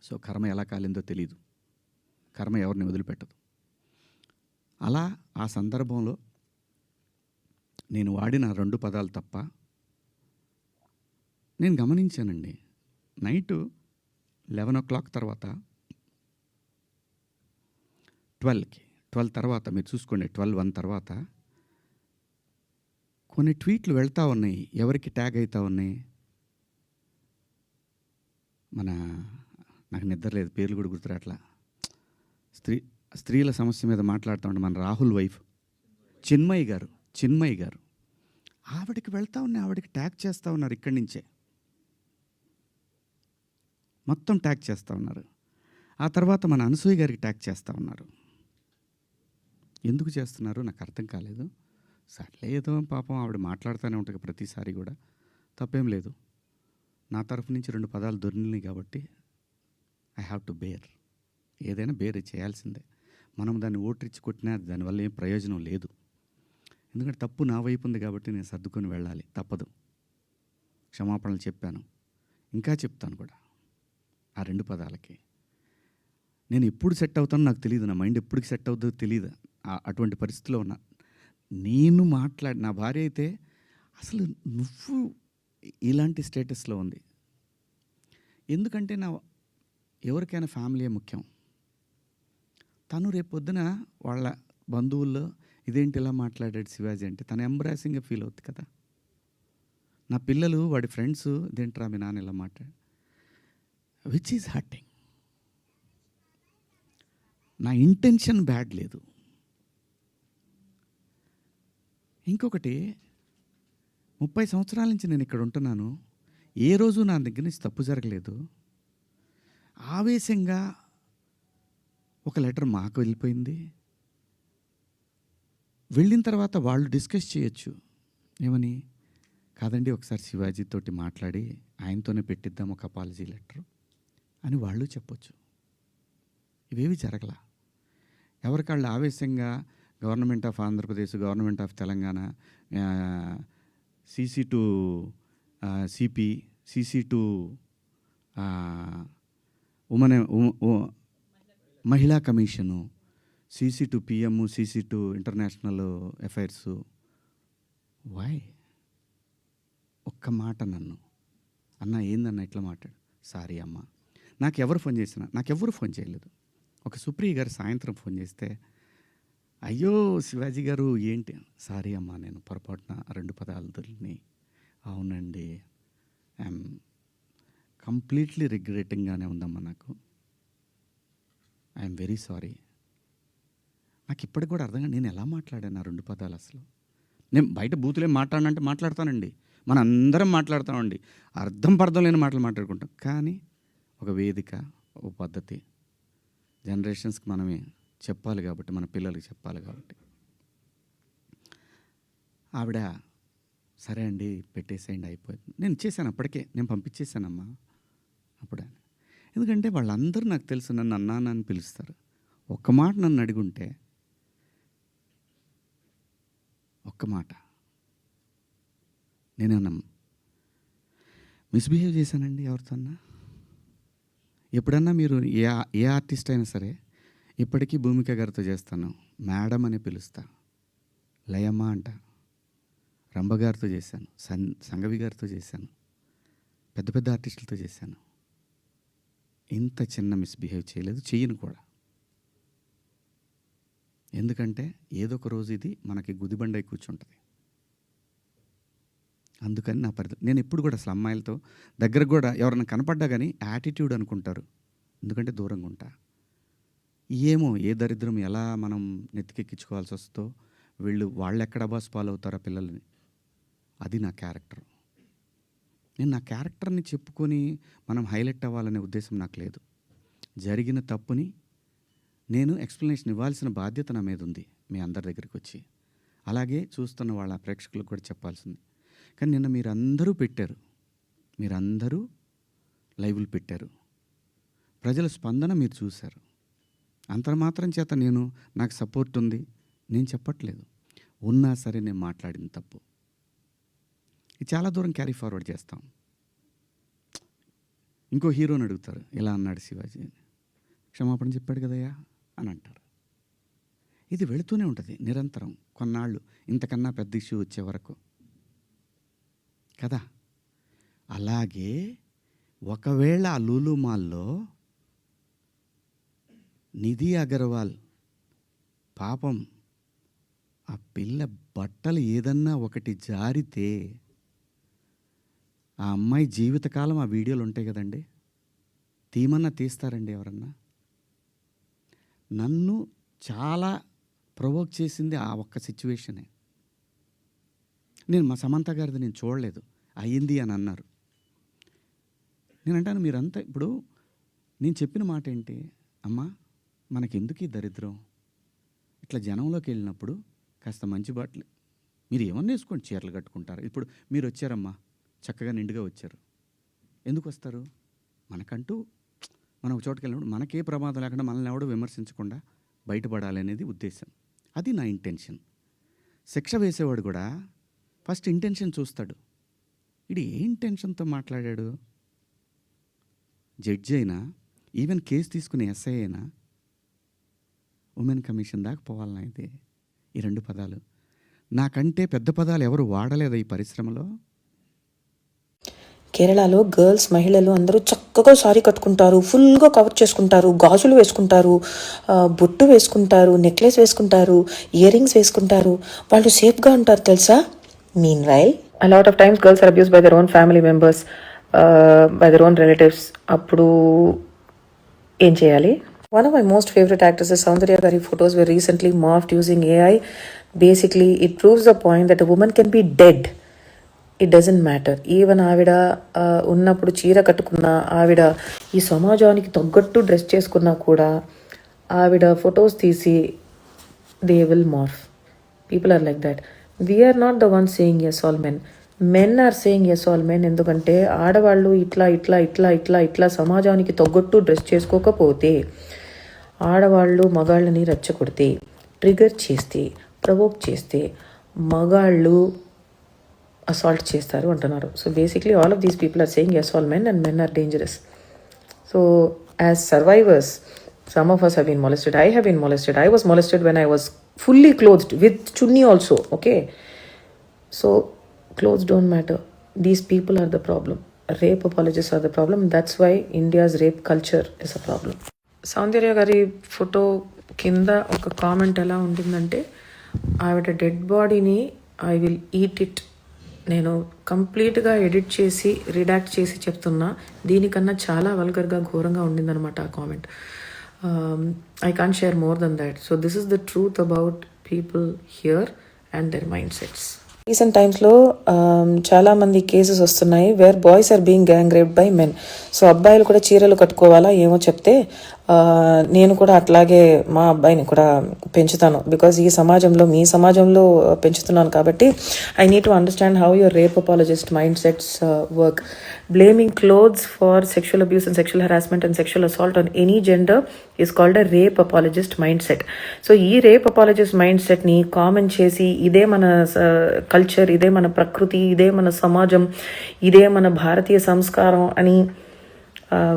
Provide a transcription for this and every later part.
So కర్మ ఎలా కాలిందో తెలీదు, కర్మ ఎవరిని వదిలిపెట్టదు. అలా ఆ సందర్భంలో నేను వాడిన 2 పదాలు తప్ప నేను గమనించానండి. నైటు 11 తర్వాత 12 తర్వాత మీరు చూసుకోండి, 12:01 తర్వాత కొన్ని ట్వీట్లు వెళ్తూ ఉన్నాయి. ఎవరికి ట్యాగ్ అవుతూ ఉన్నాయి? నాకు నిద్ర లేదు, పేర్లు కూడా గుర్తురాట్లా. స్త్రీల సమస్య మీద మాట్లాడుతూ ఉంటే మన రాహుల్ వైఫ్ చిన్మయి గారు ఆవిడకి వెళ్తూ ఉన్నాయి, ఆవిడకి ట్యాగ్ చేస్తూ ఉన్నారు. ఇక్కడి నుంచే మొత్తం ట్యాగ్ చేస్తూ ఉన్నారు. ఆ తర్వాత మన అనసూయ గారికి ట్యాగ్ చేస్తూ ఉన్నారు. ఎందుకు చేస్తున్నారు నాకు అర్థం కాలేదు. సర్లే ఏదో పాపం ఆవిడ మాట్లాడుతూనే ఉంటుంది ప్రతిసారి కూడా, తప్పేం లేదు. నా తరఫు నుంచి 2 పదాలు దొరికినాయి కాబట్టి ఐ హ్యావ్ టు బేర్. ఏదైనా బేర్ చేయాల్సిందే. మనం దాన్ని ఓట్రిచ్చి కొట్టినా దానివల్ల ఏం ప్రయోజనం లేదు. ఎందుకంటే తప్పు నా వైపు ఉంది కాబట్టి నేను సర్దుకొని వెళ్ళాలి, తప్పదు. క్షమాపణలు చెప్పాను, ఇంకా చెప్తాను కూడా. ఆ 2 పదాలకి నేను ఎప్పుడు సెట్ అవుతానో నాకు తెలియదు. నా మైండ్ ఎప్పటికి సెట్ అవుతుందో తెలియదు. అటువంటి పరిస్థితిలో ఉన్నా. నేను నా భార్య అయితే అసలు నువ్వు ఇలాంటి స్టేటస్లో ఉంది. ఎందుకంటే ఎవరికైనా ఫ్యామిలీ ముఖ్యం. తను రేపొద్దున వాళ్ళ బంధువుల్లో ఇదేంటి ఇలా మాట్లాడాడు శివాజీ అంటే తను ఎంబ్రాసింగ్గా ఫీల్ అవుతుంది కదా. నా పిల్లలు వాడి ఫ్రెండ్స్ ఇదేంట్రా మీ నాన్న ఇలా మాట్లాడు, విచ్ ఈజ్ హర్టింగ్. నా ఇంటెన్షన్ బ్యాడ్ లేదు. ఇంకొకటి, 30 సంవత్సరాల నుంచి నేను ఇక్కడ ఉంటున్నాను, ఏ రోజు నా దగ్గర నుంచి తప్పు జరగలేదు. ఆవేశంగా ఒక లెటర్ మాకు వెళ్ళిపోయింది. వెళ్ళిన తర్వాత వాళ్ళు డిస్కస్ చేయొచ్చు, ఏమని, కాదండి ఒకసారి శివాజీతోటి మాట్లాడి ఆయనతోనే పెట్టిద్దాం ఒక అపాలజీ లెటర్ అని వాళ్ళు చెప్పొచ్చు. ఇవేవి జరగల. ఎవరికాళ్ళు ఆవేశంగా government of Andhra Pradesh, government of Telangana, CC to CP, CC to మహిళా commission, CC to PM, CC to international affairs. Why? ఒక్క మాట నన్ను అన్న ఏందన్న ఇట్లా మాట్లాడు, సారీ అమ్మ. నాకెవరు ఫోన్ చేయలేదు. ఒక సుప్రియ గారు సాయంత్రం ఫోన్ చేస్తే, అయ్యో శివాజీ గారు ఏంటి, సారీ అమ్మ నేను పొరపాటున 2 పదాలు దొరికినాయి. అవునండి, ఐఎమ్ కంప్లీట్లీ రిగ్రెటింగ్గానే ఉందమ్మా, ఐఎమ్ వెరీ సారీ. నాకు ఇప్పటికి కూడా అర్థంగా నేను ఎలా మాట్లాడాను ఆ 2 పదాలు. అసలు నేను బయట బూతులేం మాట్లాడినంటే మాట్లాడతానండి, మన అందరం మాట్లాడతామండి, అర్థం లేని మాటలు మాట్లాడుకుంటాం. కానీ ఒక వేదిక, ఒక పద్ధతి, జనరేషన్స్కి మనమే చెప్పాలి కాబట్టి, మన పిల్లలకి చెప్పాలి కాబట్టి. ఆవిడ సరే అండి పెట్టేసేయండి అయిపోయింది. నేను ఇచ్చేసాను, అప్పటికే నేను పంపించేశానమ్మా అప్పుడే. ఎందుకంటే వాళ్ళందరూ నాకు తెలుసు, నన్ను అన్నాను అని పిలుస్తారు. ఒక్క మాట నన్ను అడుగుంటే, ఒక్క మాట నేనేమన్నా మిస్బిహేవ్ చేశానండి ఎవరితోన్నా? ఎప్పుడన్నా మీరు ఏ ఆర్టిస్ట్ అయినా సరే, ఇప్పటికీ భూమిక గారితో చేస్తాను, మేడం అని పిలుస్తా, లయమ్మ అంట. రంభ గారితో చేశాను, సంగవి గారితో చేశాను, పెద్ద పెద్ద ఆర్టిస్టులతో చేశాను. ఇంత చిన్న మిస్బిహేవ్ చేయలేదు, చెయ్యను కూడా. ఎందుకంటే ఏదో ఒక రోజు ఇది మనకి గుదిబండై కూర్చుంటుంది. అందుకని నేను ఎప్పుడు కూడా అసలు అమ్మాయిలతో దగ్గర కూడా ఎవరైనా కనపడ్డా కానీ యాటిట్యూడ్ అనుకుంటారు, ఎందుకంటే దూరంగా ఉంటా. ఏమో ఏ దరిద్రం ఎలా మనం నెత్తికెక్కించుకోవాల్సి వస్తుందో, వాళ్ళు ఎక్కడ బాస్ ఫాలో అవుతారో పిల్లల్ని, అది నా క్యారెక్టర్. నేను నా క్యారెక్టర్ని చెప్పుకొని మనం హైలైట్ అవ్వాలనే ఉద్దేశం నాకు లేదు. జరిగిన తప్పుని నేను ఎక్స్ప్లెనేషన్ ఇవ్వాల్సిన బాధ్యత నా మీద ఉంది మీ అందరి దగ్గరికి వచ్చి. అలాగే చూస్తున్న వాళ్ళ ప్రేక్షకులకు కూడా చెప్పాల్సింది. కానీ నిన్న మీరందరూ లైవ్లు పెట్టారు, ప్రజల స్పందన మీరు చూశారు. అంతర్మాత్రం చేత నాకు సపోర్ట్ ఉంది నేను చెప్పట్లేదు. ఉన్నా సరే నేను మాట్లాడిన తప్పు ఇది చాలా దూరం క్యారీ ఫార్వర్డ్ చేస్తాం. ఇంకో హీరోని అడుగుతారు, ఇలా అన్నాడు శివాజీ అని. క్షమాపణ చెప్పాడు కదయ్యా అని అంటారు. ఇది వెళుతూనే ఉంటుంది నిరంతరం, కొన్నాళ్ళు ఇంతకన్నా పెద్ద ఇష్యూ వచ్చే వరకు కదా. అలాగే ఒకవేళ ఆ లూలు మాల్లో నిధి అగర్వాల్ పాపం ఆ పిల్ల బట్టలు ఏదన్నా ఒకటి జారితే ఆ అమ్మాయి జీవితకాలం ఆ వీడియోలు ఉంటాయి కదండి, తీమన్నా తీస్తారండి ఎవరన్నా? నన్ను చాలా ప్రొవోక్ చేసింది ఆ ఒక్క సిచ్యువేషనే. నేను మా సమంత గారిది నేను చూడలేదు, అయ్యింది అని అన్నారు. నేను అంటాను, మీరంతా ఇప్పుడు నేను చెప్పిన మాట ఏంటి, అమ్మా మనకెందుకు ఈ దరిద్రం? ఇట్లా జనంలోకి వెళ్ళినప్పుడు కాస్త మంచి బట్టలు మీరు ఏమన్నా వేసుకోండి, చీరలు కట్టుకుంటారు. ఇప్పుడు మీరు వచ్చారమ్మా, చక్కగా నిండుగా వచ్చారు. ఎందుకు వస్తారు? మనకంటూ మనం ఒక చోటుకి వెళ్ళినప్పుడు మనకే ప్రమాదం లేకుండా మనల్ని ఎవడో విమర్శించకుండా బయటపడాలి అనేది ఉద్దేశం. అది నా ఇంటెన్షన్. శిక్ష వేసేవాడు కూడా ఫస్ట్ ఇంటెన్షన్ చూస్తాడు. ఇది ఏ ఇంటెన్షన్తో మాట్లాడాడు? జడ్జి అయినా, ఈవెన్ కేసు తీసుకునే ఎస్ఐ అయినా ఉమెన్ కమిషన్ దాకా పోవాలన్నా ఇది ఈ 2 పదాలు. నాకంటే పెద్ద పదాలు ఎవరు వాడలేదు ఈ పరిశ్రమలో. కేరళలో గర్ల్స్, మహిళలు అందరూ చక్కగా సారీ కట్టుకుంటారు, ఫుల్గా కవర్ చేసుకుంటారు, గాజులు వేసుకుంటారు, బొట్టు వేసుకుంటారు, నెక్లెస్ వేసుకుంటారు, ఇయర్ రింగ్స్ వేసుకుంటారు. వాళ్ళు సేఫ్గా ఉంటారు తెలుసా. Mean while a lot of times girls are abused by their own family members, by their own relatives. అప్పుడు ఏం చేయాలి? One of my most favorite actresses, Soundarya Gari photos were recently morphed using AI. Basically, it proves the point that a woman can be dead. It doesn't matter. Even ఆవిడ ఉన్నప్పుడు చీర కట్టుకున్నా, ఆవిడ ఈ సమాజానికి తగ్గట్టు డ్రెస్ చేసుకున్నా కూడా ఆవిడ ఫొటోస్ తీసి they will morph. People are like that. We are not the one saying yes all men. Men are saying yes all men. ఎందుకంటే ఆడవాళ్ళు ఇట్లా ఇట్లా ఇట్లా ఇట్లా ఇట్లా సమాజానికి తగ్గట్టు డ్రెస్ చేసుకోకపోతే, ఆడవాళ్ళు మగాళ్ళని రెచ్చగొడితే, ట్రిగర్ చేస్తే, ప్రవోక్ చేస్తే మగాళ్ళు అసాల్ట్ చేస్తారు అంటున్నారు. So basically all of these people are saying yes all men and men are dangerous. So as survivors, some of us have been molested. I have been molested. I was molested when I was fully clothed with chunni also. Okay, so clothes don't matter. These people are the problem. Rape apologists are the problem. That's why India's rape culture is a problem. సౌందర్య గారి photo కింద ఒక comment ఎలా ఉంటుందంటే, ఆవిడ dead బాడీని I will eat it. నేను కంప్లీట్గా edit చేసి రిడాక్ట్ చేసి చెప్తున్నా, దీనికన్నా చాలా వల్గర్గా ఘోరంగా ఉండిందనమాట ఆ comment. I can't share more than that. So this is the truth about people here and their mindsets. Recent టైమ్స్లో చాలా మంది కేసెస్ వస్తున్నాయి where boys are being gang raped by men. So అబ్బాయిలు కూడా చీరలు కట్టుకోవాలా ఏమో చెప్తే నేను కూడా అట్లాగే మా అబ్బాయిని కూడా పెంచుతాను. బికాజ్ ఈ సమాజంలో, మీ సమాజంలో పెంచుతున్నాను కాబట్టి I need to understand how your rape apologist mind sets work. Blaming clothes for sexual abuse and sexual harassment and sexual assault on any gender is called a rape apologist mindset. So ee rape apologist mindset ni common chesi ide mana culture, ide mana prakriti, ide mana samajam, ide mana bharatiya samskaram ani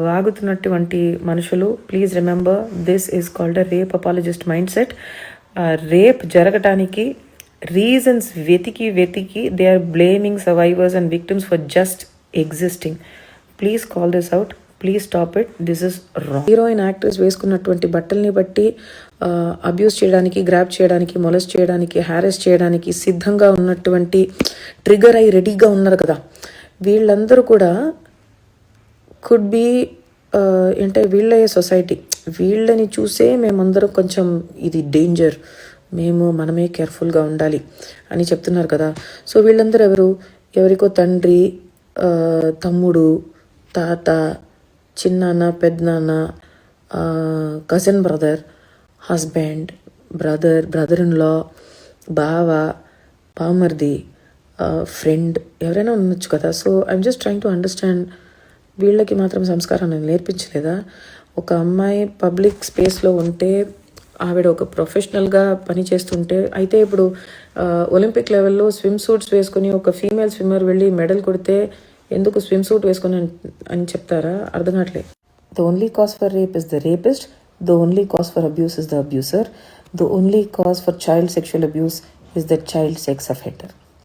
vagutunnattuvanti manushulu, please remember this is called a rape apologist mindset. Rape jaragataniకి reasons vetiki they are blaming survivors and victims for just existing. Please call this out. Please stop it. This is wrong. Heroine actress వేసుకున్నటువంటి బట్టల్ని బట్టి abuse చేయడానికి, grab చేయడానికి, molest చేయడానికి, హ్యారెస్ చేయడానికి సిద్ధంగా ఉన్నటువంటి, trigger అయి రెడీగా ఉన్నారు కదా, వీళ్ళందరూ కూడా కుడ్ బి అంటే వీళ్ళ సొసైటీ. వీళ్ళని చూసే మేమందరం కొంచెం ఇది డేంజర్, మనమే కేర్ఫుల్గా ఉండాలి అని చెప్తున్నారు కదా. సో వీళ్ళందరూ ఎవరికో తండ్రి, తమ్ముడు, తాత, చిన్నాన్న, పెద్దనాన్న, cousin brother, husband, brother in law, బావ, బామర్ది, ఫ్రెండ్, ఎవరైనా ఉండొచ్చు కదా. So I'm just trying to understand, వీళ్ళకి మాత్రం సంస్కారం నేను నేర్పించలేదా? ఒక అమ్మాయి పబ్లిక్ స్పేస్లో ఉంటే, ఆవిడ ఒక ప్రొఫెషనల్గా పని చేస్తుంటే, అయితే ఇప్పుడు ఒలింపిక్ లెవెల్లో స్విమ్ సూట్స్ వేసుకుని ఒక ఫీమేల్ స్విమ్మర్ వెళ్ళి మెడల్ కొడితే ఎందుకు స్విమ్ సూట్ వేసుకొని అని చెప్తారా? అర్థం కావట్లేదు. The only cause for rape is the rapist, the only cause for abuse is the abuser, the only cause for child sexual abuse is the child sex offender.